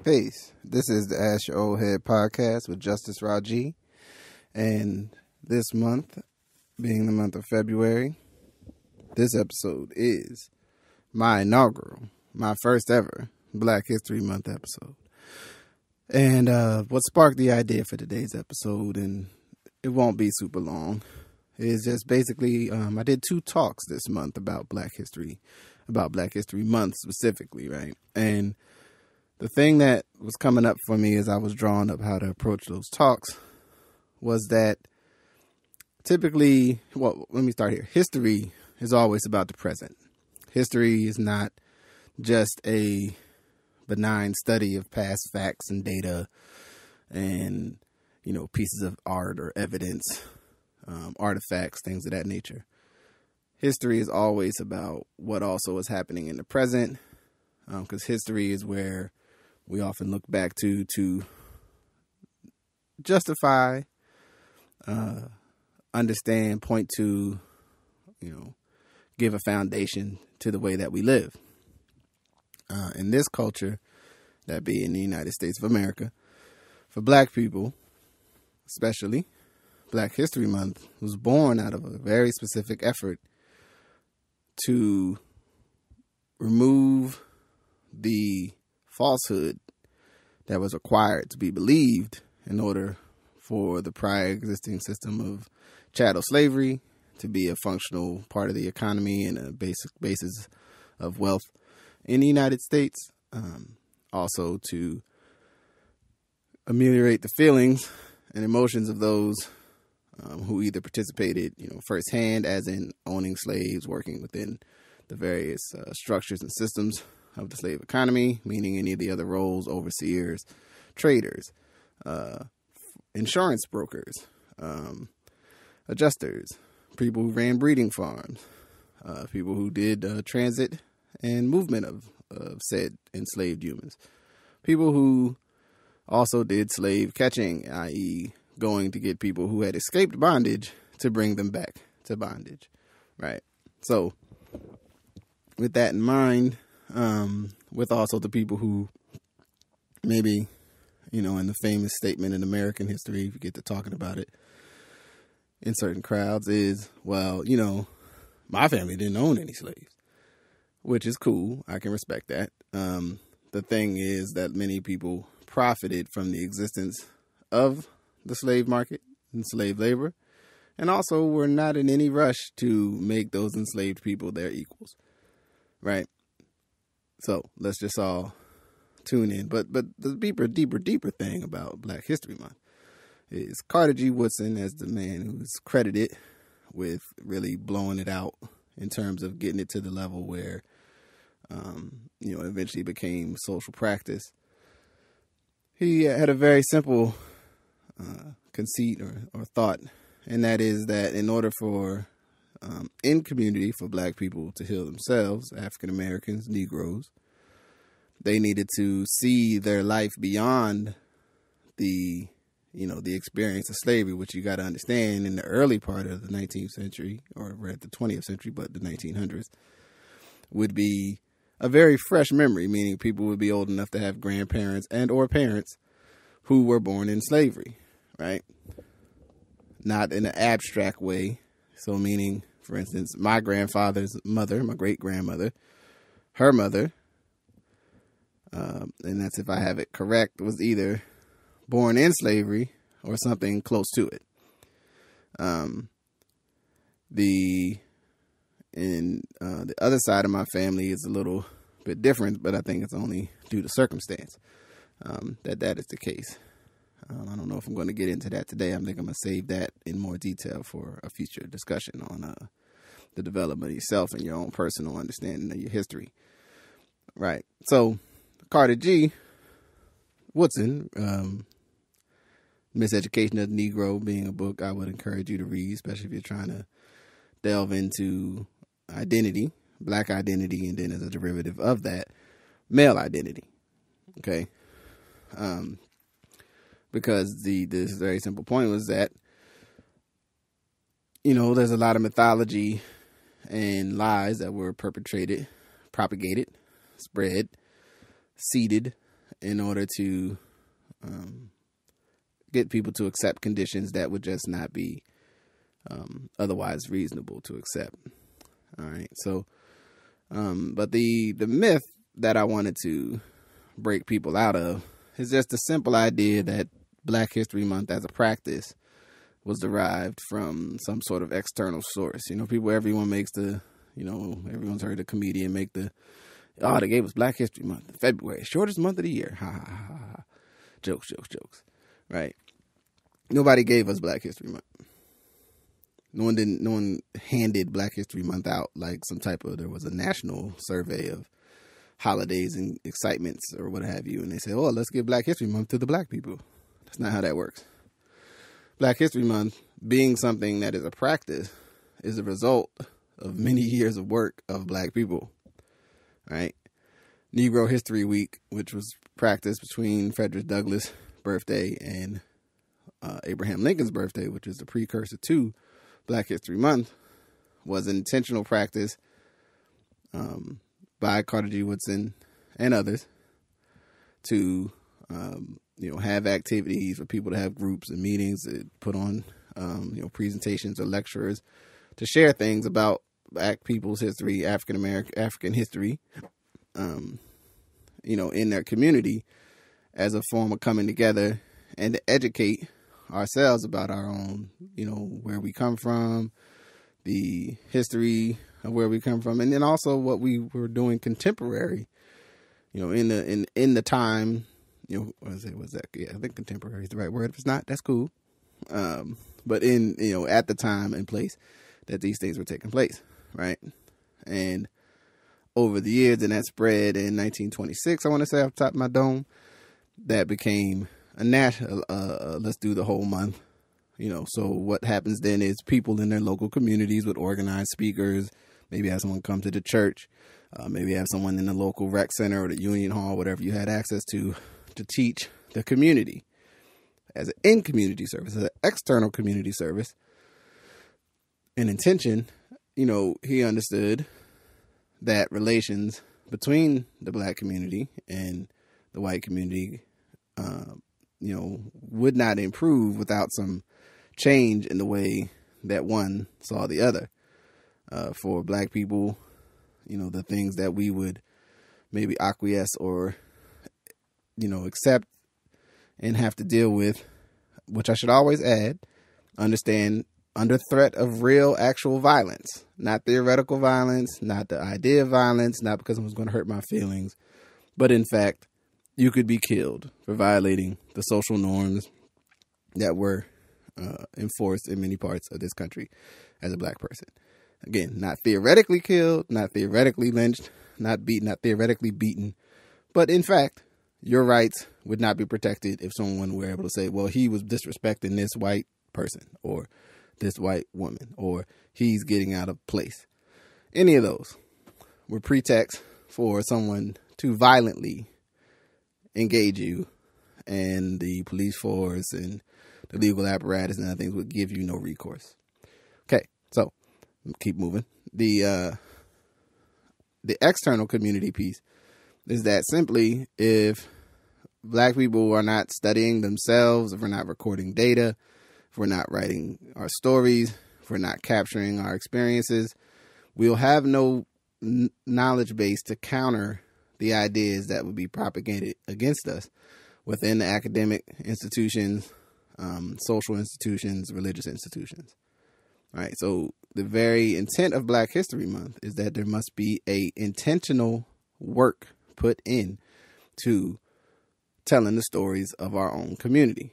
Peace. This is the Ask Your Oldhead podcast with Justice Raji. And this month, being the month of February, this episode is my inaugural, my first ever Black History Month episode. And what sparked the idea for today's episode, and it won't be super long, is just basically I did 2 talks this month about Black History Month specifically, right? And the thing that was coming up for me as I was drawing up how to approach those talks was that typically, well, let me start here. History is always about the present. History is not just a benign study of past facts and data and, pieces of art or evidence, artifacts, things of that nature. History is always about what also is happening in the present, because history is where we often look back to justify, understand, point to, give a foundation to the way that we live. In this culture, that be in the United States of America, for Black people, especially, Black History Month was born out of a very specific effort to remove the falsehood that was required to be believed in order for the prior existing system of chattel slavery to be a functional part of the economy and a basic basis of wealth in the United States. Also to ameliorate the feelings and emotions of those who either participated, firsthand, as in owning slaves, working within the various structures and systems of the slave economy, meaning any of the other roles, overseers, traders, insurance brokers, adjusters, people who ran breeding farms, people who did transit and movement of said enslaved humans, people who also did slave catching, i.e. going to get people who had escaped bondage to bring them back to bondage, right? So with that in mind, with also the people who maybe, in the famous statement in American history, if you get to talking about it in certain crowds, is, well, my family didn't own any slaves, which is cool. I can respect that. The thing is that many people profited from the existence of the slave market and slave labor, and also were not in any rush to make those enslaved people their equals, right? So let's just all tune in. But the deeper thing about Black History Month is Carter G. Woodson as the man who's credited with really blowing it out in terms of getting it to the level where, eventually became social practice. He had a very simple conceit or thought, and that is that in order for in community for Black people to heal themselves, African Americans, Negroes, they needed to see their life beyond the experience of slavery, which you got to understand in the early part of the 19th century, or we're at the 20th century, but the 1900s would be a very fresh memory, meaning people would be old enough to have grandparents and or parents who were born in slavery, right? Not in an abstract way. So meaning, for instance, my grandfather's mother, my great-grandmother, her mother, and that's if I have it correct, was either born in slavery or something close to it. The other side of my family is a little bit different, but I think it's only due to circumstance that is the case. I don't know if I'm going to get into that today. I think I'm going to save that in more detail for a future discussion on the development of yourself and your own personal understanding of your history. Right. So Carter G. Woodson, Miseducation of the Negro being a book I would encourage you to read, especially if you're trying to delve into identity, Black identity, and then as a derivative of that, male identity. Okay. Because this very simple point was that, there's a lot of mythology and lies that were perpetrated, propagated, spread, seeded, in order to get people to accept conditions that would just not be otherwise reasonable to accept. All right. So, but the myth that I wanted to break people out of is just the simple idea that Black History Month as a practice was derived from some sort of external source. Everyone makes everyone's heard a comedian make they gave us Black History Month, February, shortest month of the year. Ha ha ha ha. Jokes. Right. Nobody gave us Black History Month. No one handed Black History Month out like there was a national survey of holidays and excitements or what have you. And they said, oh, let's give Black History Month to the black people. That's not how that works. Black History Month, being something that is a practice, is a result of many years of work of black people, right? Negro History Week, which was practiced between Frederick Douglass' birthday and Abraham Lincoln's birthday, which is the precursor to Black History Month, was an intentional practice by Carter G. Woodson and others to have activities for people to have groups and meetings, to put on presentations or lectures to share things about black people's history, African history, in their community as a form of coming together and to educate ourselves about our own, where we come from, the history of where we come from, and then also what we were doing contemporary, in the time, was that? Yeah, I think contemporary is the right word. If it's not, that's cool. But at the time and place that these things were taking place, right? And over the years, and that spread in 1926, I want to say off the top of my dome, that became a national, let's do the whole month. So what happens then is people in their local communities would organize speakers, maybe have someone come to the church, maybe have someone in the local rec center or the union hall, whatever you had access to teach the community as an in-community service, as an external community service. And intention, he understood that relations between the black community and the white community, would not improve without some change in the way that one saw the other. For black people, the things that we would maybe acquiesce or, accept and have to deal with, which I should always add, understand, under threat of real, actual violence, not theoretical violence, not the idea of violence, not because someone's going to hurt my feelings, but in fact, you could be killed for violating the social norms that were enforced in many parts of this country as a black person. Again, not theoretically killed, not theoretically lynched, not beaten, not theoretically beaten, but in fact, your rights would not be protected if someone were able to say, well, he was disrespecting this white person or this white woman, or he's getting out of place. Any of those were pretext for someone to violently engage you, and the police force and the legal apparatus and other things would give you no recourse. Okay, so keep moving. The external community piece is that simply if black people are not studying themselves, if we're not recording data, if we're not writing our stories, if we're not capturing our experiences, we'll have no knowledge base to counter the ideas that would be propagated against us within the academic institutions, social institutions, religious institutions. All right. So the very intent of Black History Month is that there must be a intentional work put in to telling the stories of our own community.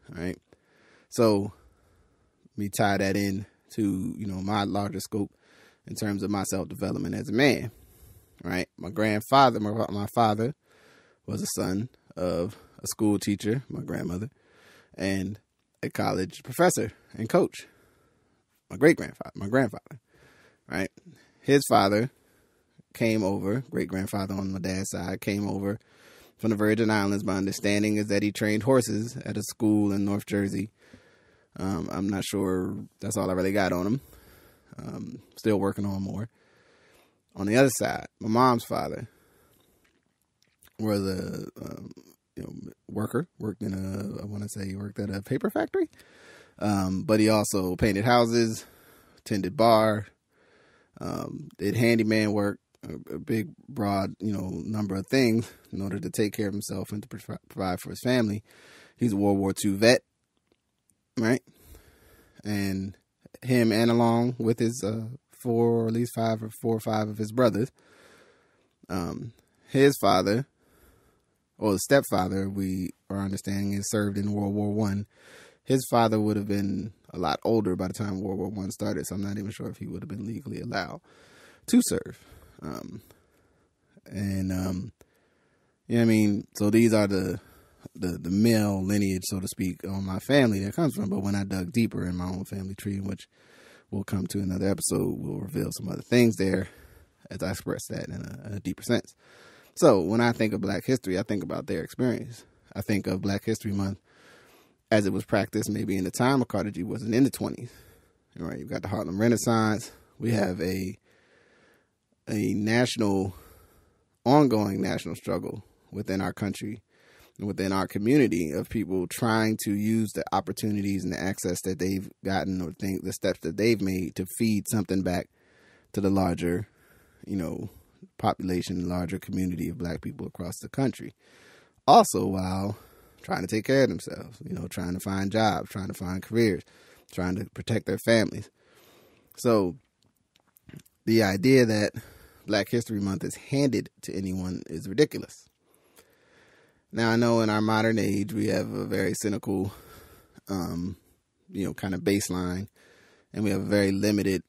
All right. So we tie that in to, my larger scope in terms of my self-development as a man. Right. My grandfather, my father was a son of a school teacher, my grandmother, and a college professor and coach. My grandfather, right? His father came over, great-grandfather on my dad's side, came over from the Virgin Islands. My understanding is that he trained horses at a school in North Jersey. I'm not sure. That's all I really got on him. Still working on more. On the other side, my mom's father was worker, worked at a paper factory. But he also painted houses, tended bar, did handyman work, a big, broad, number of things in order to take care of himself and to provide for his family. He's a World War II vet, right? And him, and along with his four or five of his brothers, his father, or his stepfather, our understanding is served in World War One. His father would have been a lot older by the time World War One started, so I'm not even sure if he would have been legally allowed to serve. So these are the male lineage, so to speak, on my family that comes from. But when I dug deeper in my own family tree, which we'll come to another episode, we'll reveal some other things there as I express that in a deeper sense. So when I think of Black history, I think about their experience. I think of Black History Month as it was practiced maybe in the time of Carter G. Woodson in the 20s. Right, you've got the Harlem Renaissance. We have a ongoing national struggle within our country, within our community, of people trying to use the opportunities and the access that they've gotten, or the steps that they've made to feed something back to the larger, population, larger community of Black people across the country. Also, while trying to take care of themselves, trying to find jobs, trying to find careers, trying to protect their families. So the idea that Black History Month is handed to anyone is ridiculous. Now, I know in our modern age, we have a very cynical, kind of baseline, and we have a very limited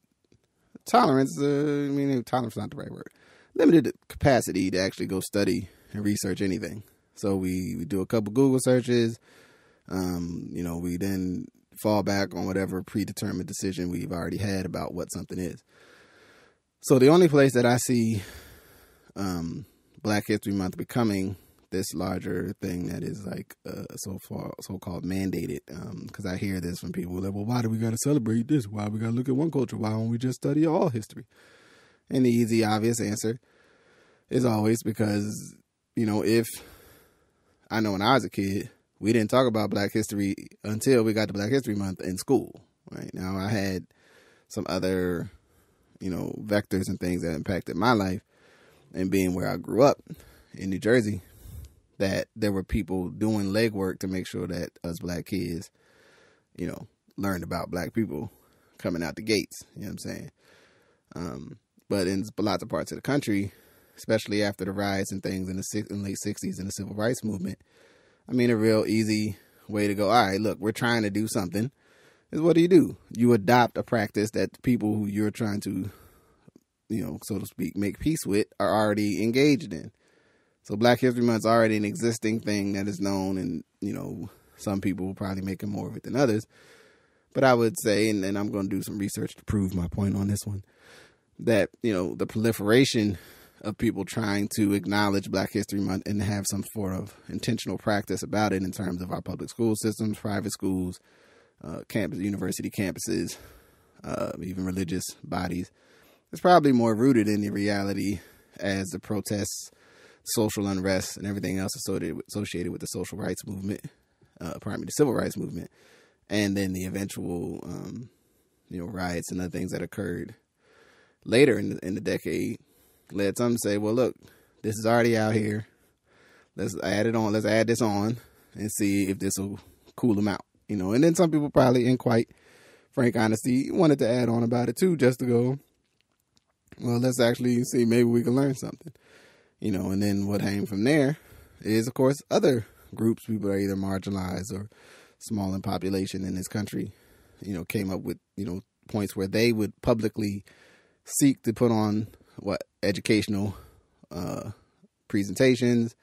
tolerance. Tolerance is not the right word. Limited capacity to actually go study and research anything. So we do a couple Google searches. We then fall back on whatever predetermined decision we've already had about what something is. So the only place that I see Black History Month becoming this larger thing that is like so-called mandated, because I hear this from people like, well, why do we got to celebrate this? Why we got to look at one culture? Why don't we just study all history? And the easy, obvious answer is always because, if I know when I was a kid, we didn't talk about Black history until we got to Black History Month in school. Right now, I had some other, vectors and things that impacted my life, and being where I grew up in New Jersey, that there were people doing legwork to make sure that us Black kids, learned about Black people coming out the gates. You know what I'm saying? But in lots of parts of the country, especially after the riots and things in the late 60s and the Civil Rights Movement, a real easy way to go, all right, look, we're trying to do something, is what do? You adopt a practice that the people who you're trying to, so to speak, make peace with are already engaged in. So Black History Month is already an existing thing that is known, and, some people will probably make more of it than others. But I would say, and I'm going to do some research to prove my point on this one, that, the proliferation of people trying to acknowledge Black History Month and have some sort of intentional practice about it in terms of our public school systems, private schools, campus, university campuses, even religious bodies, it's probably more rooted in the reality as the protests, social unrest, and everything else associated with the social rights movement, the civil rights movement, and then the eventual, riots and other things that occurred later in the decade, led some to say, well, look, this is already out here. Let's add it on. Let's add this on and see if this will cool them out, And then some people probably, in quite frank honesty, wanted to add on about it too, just to go, well, let's actually see, maybe we can learn something, And then what came from there is, of course, other groups, people are either marginalized or small in population in this country, came up with, points where they would publicly seek to put on educational presentations,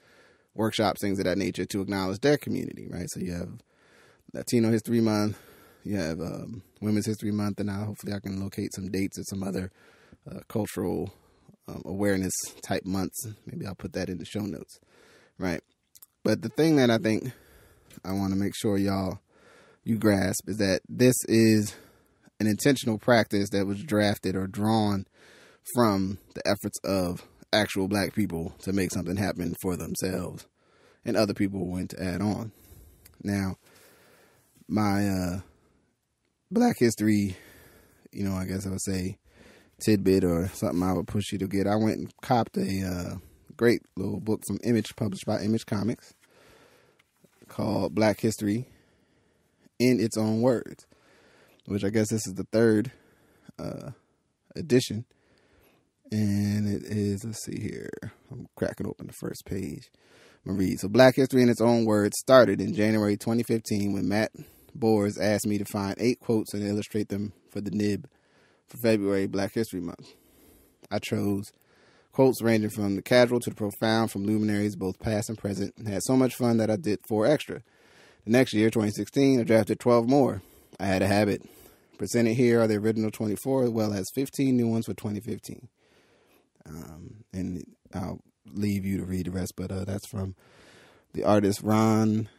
workshops, things of that nature to acknowledge their community, right? So you have Latino History Month, you have Women's History Month, and now hopefully I can locate some dates of some other cultural awareness type months. Maybe I'll put that in the show notes, right? But the thing that I think I want to make sure you grasp is that this is an intentional practice that was drafted or drawn from the efforts of actual Black people to make something happen for themselves and other people went to add on. Now, my Black History, I guess I would say tidbit or something I would push you to get. I went and copped a great little book from Image, published by Image Comics, called Black History in Its Own Words, which I guess this is the third edition. And it is, let's see here, I'm cracking open the first page. I'm going to read. So Black History in Its Own Words started in January 2015 when Matt Bors asked me to find 8 quotes and illustrate them for the nib for February Black History Month. I chose quotes ranging from the casual to the profound from luminaries both past and present, and had so much fun that I did 4 extra. The next year, 2016, I drafted 12 more. I had a habit. Presented here are the original 24 as well as 15 new ones for 2015. And I'll leave you to read the rest, but that's from the artist Ron.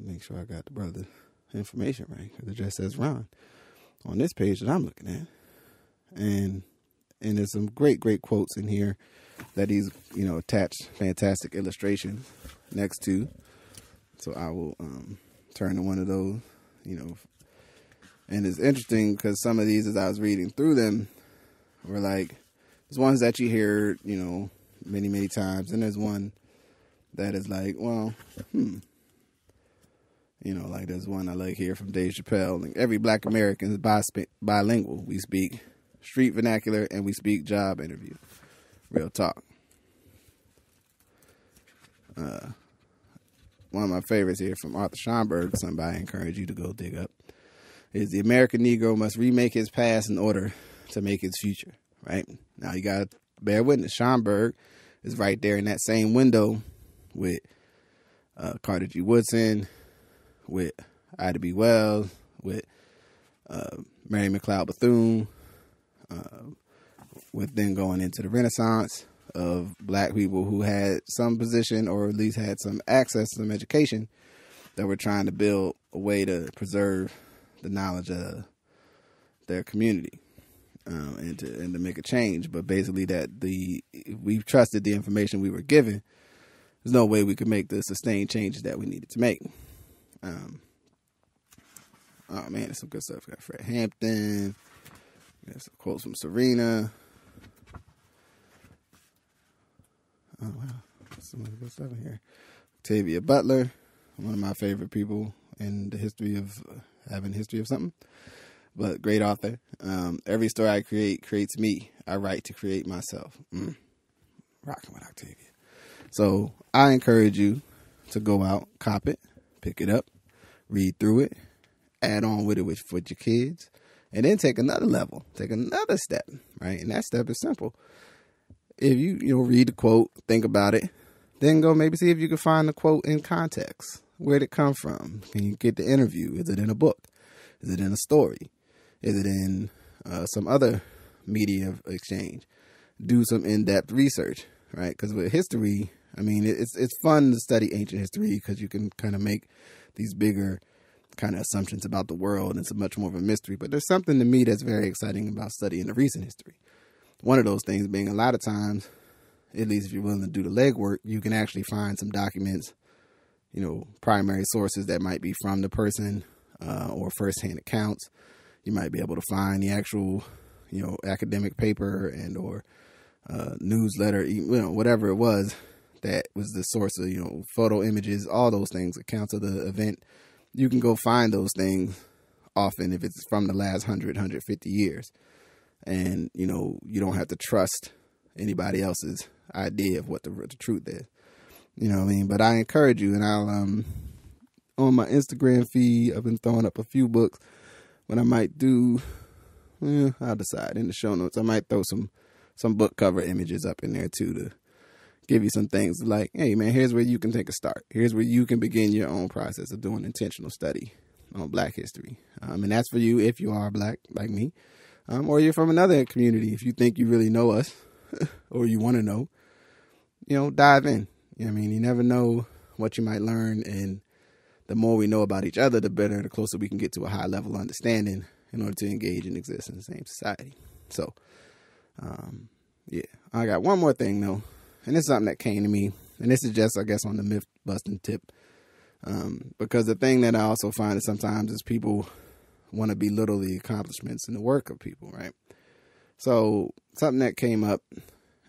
Make sure I got the brother information right, because it just says Ron on this page that I'm looking at. And there's some great quotes in here that he's, attached fantastic illustrations next to. So I will turn to one of those, And it's interesting because some of these, as I was reading through them, were like, there's ones that you hear, many times. And there's one that is like, well, like there's one I like here from Dave Chappelle. Like, every Black American is bilingual. We speak street vernacular and we speak job interview. Real talk. One of my favorites here from Arthur Schomburg, somebody I encourage you to go dig up, is the American Negro must remake his past in order to make his future, right? Now you got to bear witness. Schomburg is right there in that same window with Carter G. Woodson, with Ida B. Wells, with Mary McLeod Bethune, with then going into the Renaissance of Black people who had some position or at least had some access to some education that were trying to build a way to preserve the knowledge of their community and to make a change. But basically if we trusted the information we were given, there's no way we could make the sustained changes that we needed to make. Oh man, there's some good stuff. We got Fred Hampton. We got some quotes from Serena. Oh wow, some good stuff in here. Octavia Butler, one of my favorite people in the history of having history of something, but great author. Every story I create creates me. I write to create myself. Rocking with Octavia. So I encourage you to go out, cop it, pick it up, read through it, add on with it with your kids, and then take another level, take another step, right? And that step is simple. If you read the quote, think about it, then go maybe see if you can find the quote in context. Where'd it come from? Can you get the interview? Is it in a book? Is it in a story? Is it in some other media exchange? Do some in-depth research, right? Because with history, I mean, it's fun to study ancient history because you can kind of make these bigger kind of assumptions about the world, and it's much more of a mystery. But there's something to me that's very exciting about studying the recent history. One of those things being a lot of times, at least if you're willing to do the legwork, you can actually find some documents, primary sources that might be from the person or firsthand accounts. You might be able to find the actual, academic paper and or newsletter, whatever it was that was the source of, photo images, all those things, accounts of the event. You can go find those things often if it's from the last 100, 150 years. And, you don't have to trust anybody else's idea of what the truth is. You know what I mean? But I encourage you, and I'll, on my Instagram feed, I've been throwing up a few books. What I might do, I'll decide in the show notes. I might throw some book cover images up in there too to give you some things like, hey man, here's where you can take a start. Here's where you can begin your own process of doing intentional study on Black history. And that's for you if you are Black like me. Or you're from another community. If you think you really know us or you want to know, dive in. You never know what you might learn. And the more we know about each other, the better, the closer we can get to a high level understanding in order to engage and exist in the same society. So, I got one more thing though. And this is something that came to me And this is just, I guess, on the myth busting tip. Because the thing that I also find is sometimes is people want to belittle the accomplishments and the work of people, right? So something that came up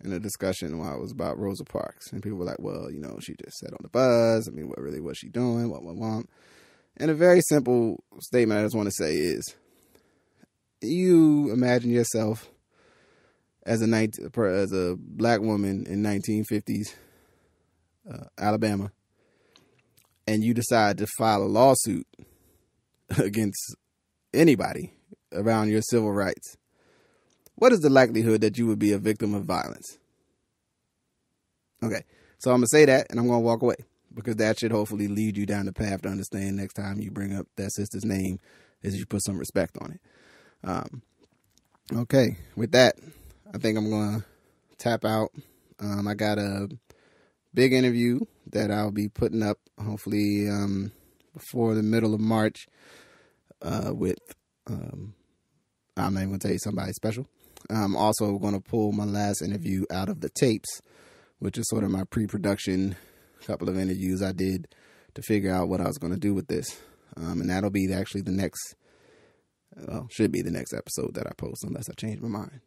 in a discussion while it was about Rosa Parks, and people were like, well, she just sat on the bus. I mean, what really was she doing? What? And a very simple statement I just want to say is, you imagine yourself as a black woman in 1950s Alabama, and you decide to file a lawsuit against anybody around your civil rights. What is the likelihood that you would be a victim of violence? Okay, so I'm going to say that, and I'm going to walk away, because that should hopefully lead you down the path to understand next time you bring up that sister's name is you put some respect on it. Okay, with that, I think I'm going to tap out. I got a big interview that I'll be putting up hopefully before the middle of March with, I'm not even going to tell you somebody special. I'm also going to pull my last interview out of the tapes, which is sort of my pre-production couple of interviews I did to figure out what I was going to do with this. And that'll be actually should be the next episode that I post, unless I change my mind.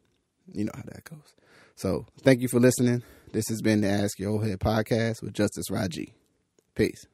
You know how that goes. So thank you for listening. This has been the Ask Your Oldhead podcast with Justice Raji. Peace.